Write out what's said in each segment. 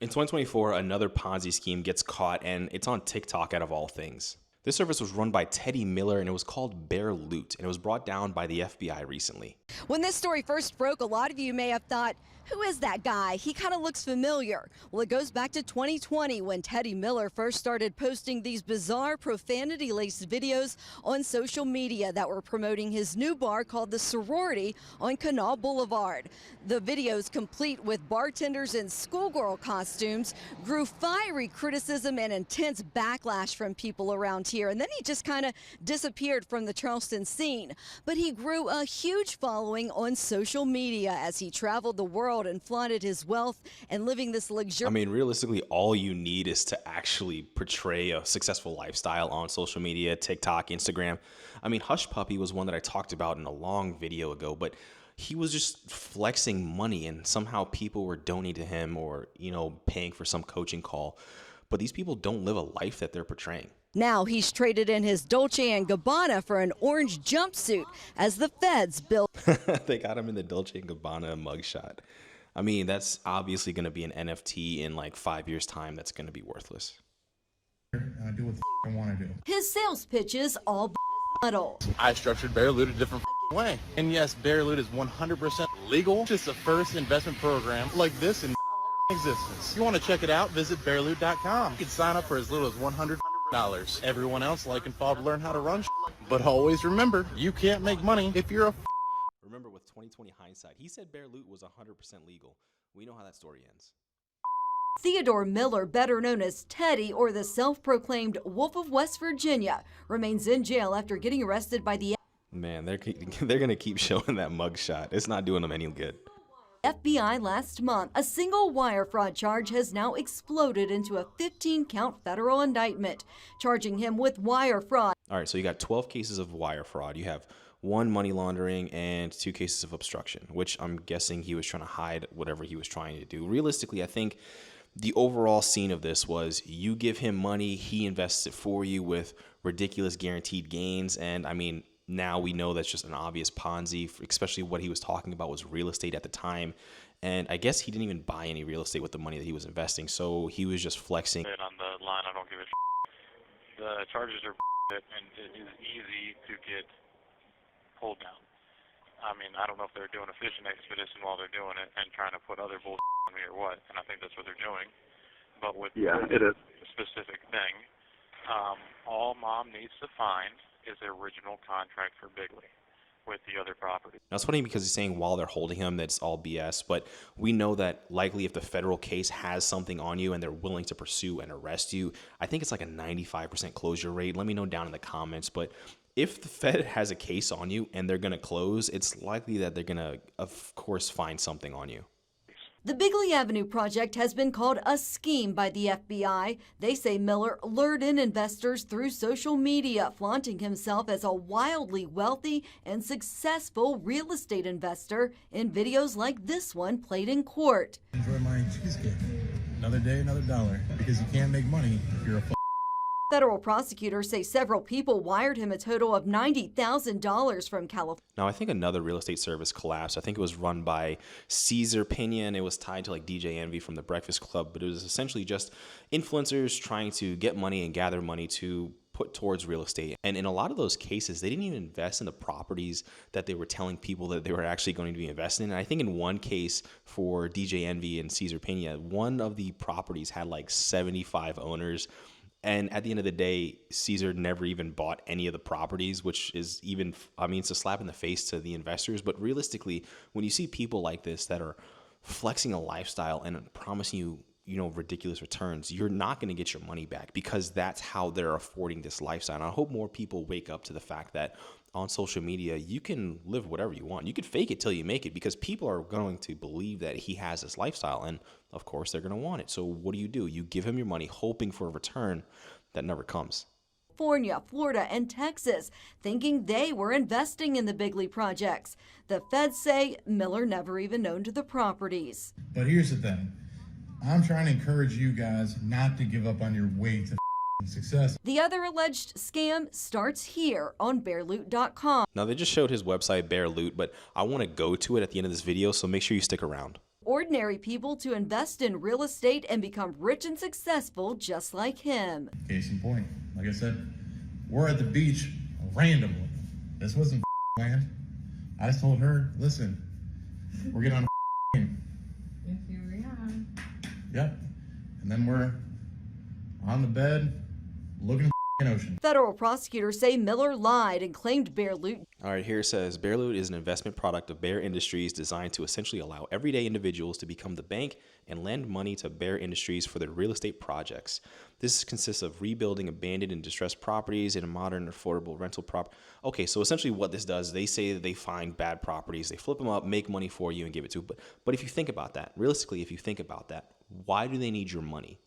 In 2024, another Ponzi scheme gets caught, and it's on TikTok out of all things. This service was run by Teddy Miller, and it was called Bearlute, and it was brought down by the FBI recently. When this story first broke, a lot of you may have thought, who is that guy? He kind of looks familiar. Well, it goes back to 2020 when Teddy Miller first started posting these bizarre profanity-laced videos on social media that were promoting his new bar called The Sorority on Canal Boulevard. The videos, complete with bartenders in schoolgirl costumes, grew fiery criticism and intense backlash from people around here. And then he just kind of disappeared from the Charleston scene. But he grew a huge following on social media as he traveled the world and flaunted his wealth and living this luxurious. I mean, realistically, all you need is to actually portray a successful lifestyle on social media, TikTok, Instagram. I mean, Hush Puppy was one that I talked about in a long video ago, but he was just flexing money and somehow people were donating to him or, paying for some coaching call. But these people don't live a life that they're portraying. Now he's traded in his Dolce & Gabbana for an orange jumpsuit as the feds build. They got him in the Dolce & Gabbana mugshot. I mean, that's obviously going to be an NFT in like 5 years' time that's going to be worthless. Do what the I want to do. His sales pitches all metal. I structured Bearlute a different way. And yes, Bearlute is 100% legal. It's the first investment program like this in existence. If you want to check it out, visit Bearlute.com. You can sign up for as little as $100. Everyone else like and follow to learn how to run. But always remember, you can't make money if you're a. Remember, with 2020 hindsight, he said Bearlute was 100% legal. We know how that story ends. Theodore Miller, better known as Teddy or the self-proclaimed Wolf of West Virginia, remains in jail after getting arrested by the Man, they're going to keep showing that mugshot. It's not doing them any good. FBI last month. A single wire fraud charge has now exploded into a 15-count federal indictment, charging him with wire fraud. All right, so you got 12 cases of wire fraud. You have 1 money laundering and 2 cases of obstruction, which I'm guessing he was trying to hide whatever he was trying to do. Realistically, I think the overall scene of this was you give him money, he invests it for you with ridiculous guaranteed gains, and I mean, now we know that's just an obvious Ponzi, especially what he was talking about was real estate at the time. And I guess he didn't even buy any real estate with the money that he was investing. So he was just flexing. On the line, I don't give a The charges are and it is easy to get pulled down. I mean, I don't know if they're doing a fishing expedition while they're doing it and trying to put other bullshit on me or what. And I think that's what they're doing. But with it is a specific thing, all Mom needs to find is the original contract for Bigley with the other property. Now, it's funny because he's saying while they're holding him, that's all BS. But we know that likely if the federal case has something on you and they're willing to pursue and arrest you, I think it's like a 95% closure rate. Let me know down in the comments. But if the Fed has a case on you and they're going to close, it's likely that they're going to, of course, find something on you. The Bigley Avenue project has been called a scheme by the FBI. They say Miller lured in investors through social media, flaunting himself as a wildly wealthy and successful real estate investor in videos like this one played in court. Enjoy my cheesecake. Another day, another dollar. Because you can't make money if you're a Federal prosecutors say several people wired him a total of $90,000 from California. Now, I think another real estate service collapsed. I think it was run by Caesar Pena, and it was tied to like DJ Envy from the Breakfast Club, but it was essentially just influencers trying to get money and gather money to put towards real estate. And in a lot of those cases, they didn't even invest in the properties that they were telling people that they were actually going to be investing in. And I think in one case for DJ Envy and Caesar Pena, one of the properties had like 75 owners. And at the end of the day, Caesar never even bought any of the properties, which is even, I mean, it's a slap in the face to the investors. But realistically, when you see people like this that are flexing a lifestyle and promising you, ridiculous returns, you're not going to get your money back because that's how they're affording this lifestyle. And I hope more people wake up to the fact that on social media, you can live whatever you want. You can fake it till you make it because people are going to believe that he has this lifestyle. And of course, they're going to want it. So what do? You give him your money hoping for a return that never comes. California, Florida, and Texas, thinking they were investing in the Bigley projects. The feds say Miller never even owned the properties. But here's the thing. I'm trying to encourage you guys not to give up on your way to success. The other alleged scam starts here on Bearlute.com. Now, they just showed his website, Bearlute, but I want to go to it at the end of this video, so make sure you stick around. ordinary people to invest in real estate and become rich and successful just like him. Case in point, like I said, we're at the beach randomly. This wasn't planned. I just told her, listen, we're getting on a plane. Yes, here we are. Yep. And then we're on the bed looking at the ocean. Federal prosecutors say Miller lied and claimed Bearlute. All right, here it says Bearlute is an investment product of Bear Industries designed to essentially allow everyday individuals to become the bank and lend money to Bear Industries for their real estate projects. This consists of rebuilding abandoned and distressed properties in a modern, affordable rental prop. Okay, so essentially what this does, they say that they find bad properties, they flip them up, make money for you, and give it to you. But if you think about that, realistically, if you think about that, why do they need your money?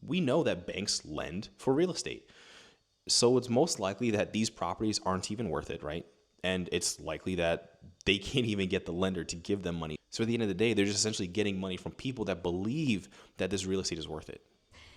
We know that banks lend for real estate. So it's most likely that these properties aren't even worth it, right? And it's likely that they can't even get the lender to give them money. So at the end of the day, they're just essentially getting money from people that believe that this real estate is worth it.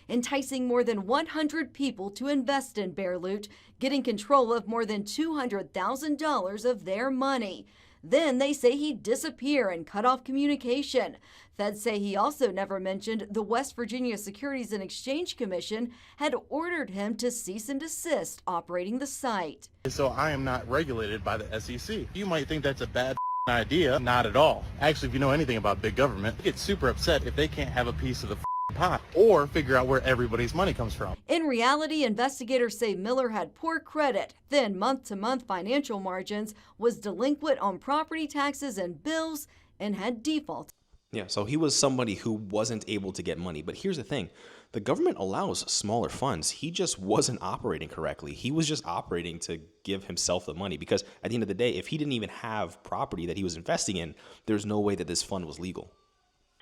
Enticing more than 100 people to invest in Bearlute, getting control of more than $200,000 of their money. Then they say he'd disappear and cut off communication. Feds say he also never mentioned the West Virginia Securities and Exchange Commission had ordered him to cease and desist operating the site. So I am not regulated by the SEC. You might think that's a bad idea. Not at all. Actually, if you know anything about big government, they get super upset if they can't have a piece of the pot or figure out where everybody's money comes from. In reality, investigators say Miller had poor credit, thin month-to-month financial margins, was delinquent on property taxes and bills, and had default. Yeah, so he was somebody who wasn't able to get money. But here's the thing. The government allows smaller funds. He just wasn't operating correctly. He was just operating to give himself the money because at the end of the day, if he didn't even have property that he was investing in, there's no way that this fund was legal.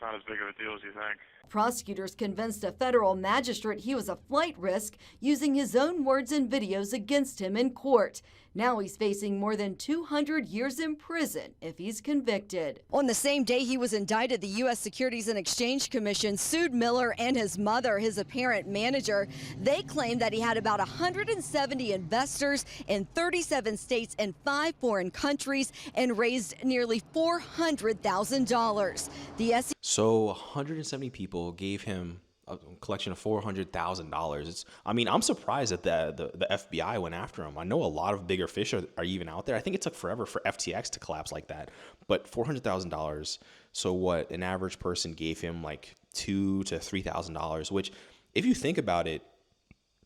Not as big of a deal as you think. Prosecutors convinced a federal magistrate he was a flight risk, using his own words and videos against him in court. Now he's facing more than 200 years in prison if he's convicted. On the same day he was indicted, the U.S. Securities and Exchange Commission sued Miller and his mother, his apparent manager. They claimed that he had about 170 investors in 37 states and 5 foreign countries and raised nearly $400,000. The SEC. So 170 people gave him a collection of $400,000. I'm surprised that the FBI went after him. I know a lot of bigger fish are even out there. I think it took forever for FTX to collapse like that. But $400,000. So what an average person gave him like $2,000 to $3,000, which if you think about it,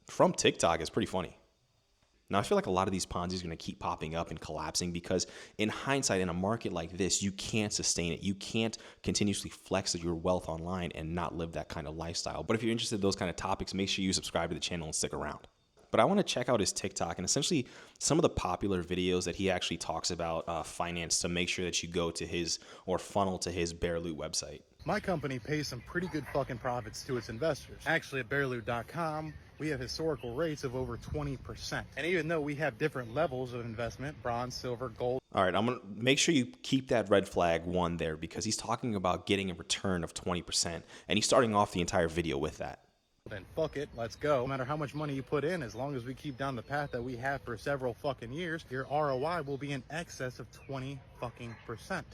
from TikTok is pretty funny. Now, I feel like a lot of these Ponzi are going to keep popping up and collapsing because in hindsight, in a market like this, you can't sustain it. You can't continuously flex your wealth online and not live that kind of lifestyle. But if you're interested in those kind of topics, make sure you subscribe to the channel and stick around. But I want to check out his TikTok and essentially some of the popular videos that he actually talks about finance to make sure that you go to his or funnel to his Bearlute website. My company pays some pretty good fucking profits to its investors. Actually, at Bearlute.com, we have historical rates of over 20%. And even though we have different levels of investment, bronze, silver, gold. All right, I'm going to make sure you keep that red flag 1 there because he's talking about getting a return of 20%. And he's starting off the entire video with that. Then fuck it, let's go. No matter how much money you put in, as long as we keep down the path that we have for several fucking years, your ROI will be in excess of 20%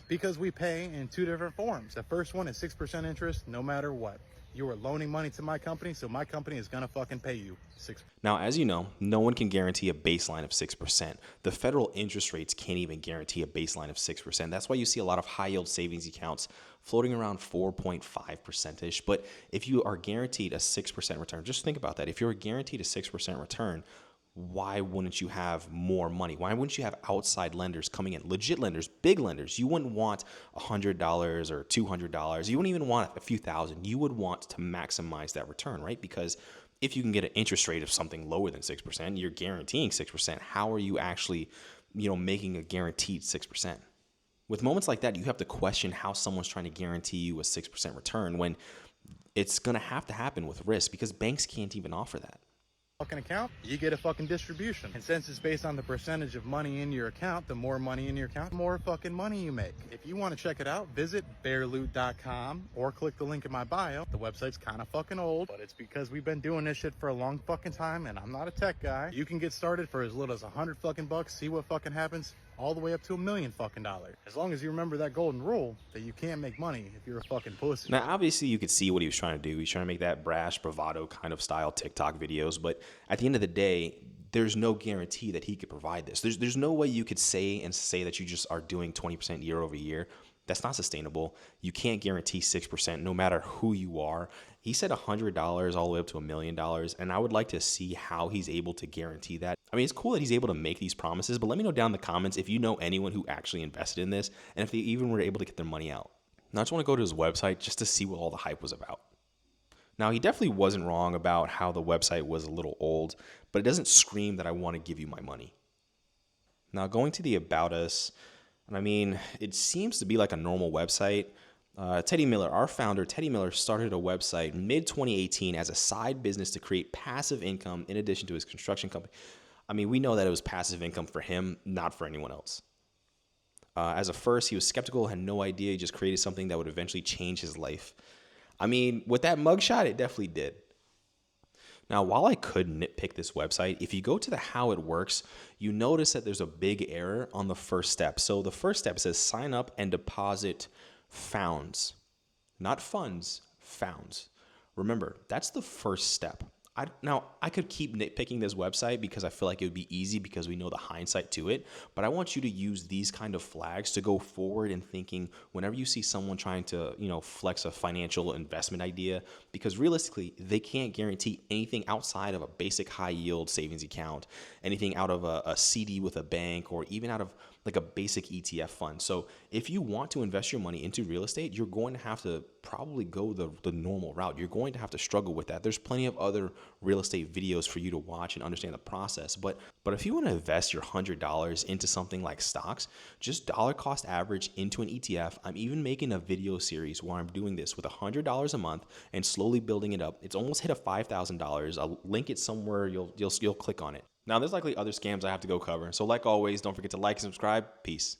because we pay in 2 different forms. The first one is 6% interest no matter what. You are loaning money to my company, so my company is gonna fucking pay you 6%. Now, as you know, no one can guarantee a baseline of 6%. The federal interest rates can't even guarantee a baseline of 6%. That's why you see a lot of high yield savings accounts floating around 4.5%-ish. But if you are guaranteed a 6% return, just think about that. If you're guaranteed a 6% return, why wouldn't you have more money? Why wouldn't you have outside lenders coming in? Legit lenders, big lenders. You wouldn't want $100 or $200. You wouldn't even want a few thousand. You would want to maximize that return, right? Because if you can get an interest rate of something lower than 6%, you're guaranteeing 6%. How are you actually, making a guaranteed 6%? With moments like that, you have to question how someone's trying to guarantee you a 6% return when it's going to have to happen with risk because banks can't even offer that. Fucking account, you get a fucking distribution. And since it's based on the percentage of money in your account, the more money in your account, the more fucking money you make. If you want to check it out, visit Bearlute.com or click the link in my bio. The website's kind of fucking old, but it's because we've been doing this shit for a long fucking time and I'm not a tech guy. You can get started for as little as $100 fucking bucks, see what fucking happens, all the way up to $1 million fucking dollars. As long as you remember that golden rule that you can't make money if you're a fucking pussy. Now, obviously, you could see what he was trying to do. He's trying to make that brash, bravado kind of style TikTok videos. But at the end of the day, there's no guarantee that he could provide this. There's no way you could say that you just are doing 20% year over year. That's not sustainable. You can't guarantee 6% no matter who you are. He said $100 all the way up to $1 million. And I would like to see how he's able to guarantee that. I mean, it's cool that he's able to make these promises, but let me know down in the comments if you know anyone who actually invested in this and if they even were able to get their money out. Now, I just want to go to his website just to see what all the hype was about. Now, he definitely wasn't wrong about how the website was a little old, but it doesn't scream that I want to give you my money. Now, going to the About Us, and I mean, it seems to be like a normal website. Teddy Miller, our founder, Teddy Miller, started a website mid-2018 as a side business to create passive income in addition to his construction company. I mean, we know that it was passive income for him, not for anyone else. As a first, he was skeptical, had no idea. He just created something that would eventually change his life. I mean, with that mugshot, it definitely did. Now, while I could nitpick this website, if you go to the how it works, you notice that there's a big error on the first step. So the first step says sign up and deposit founds, not funds, founds. Remember, that's the first step. Now, I could keep nitpicking this website because I feel like it would be easy because we know the hindsight to it, but I want you to use these kind of flags to go forward in thinking whenever you see someone trying to, flex a financial investment idea, because realistically, they can't guarantee anything outside of a basic high yield savings account, anything out of a CD with a bank, or even out of like a basic ETF fund. So if you want to invest your money into real estate, you're going to have to probably go the normal route. You're going to have to struggle with that. There's plenty of other real estate videos for you to watch and understand the process. But if you want to invest your $100 into something like stocks, just dollar cost average into an ETF. I'm even making a video series where I'm doing this with $100 a month and slowly building it up. It's almost hit a $5,000. I'll link it somewhere. You'll click on it. Now, there's likely other scams I have to go cover. So like always, don't forget to like and subscribe. Peace.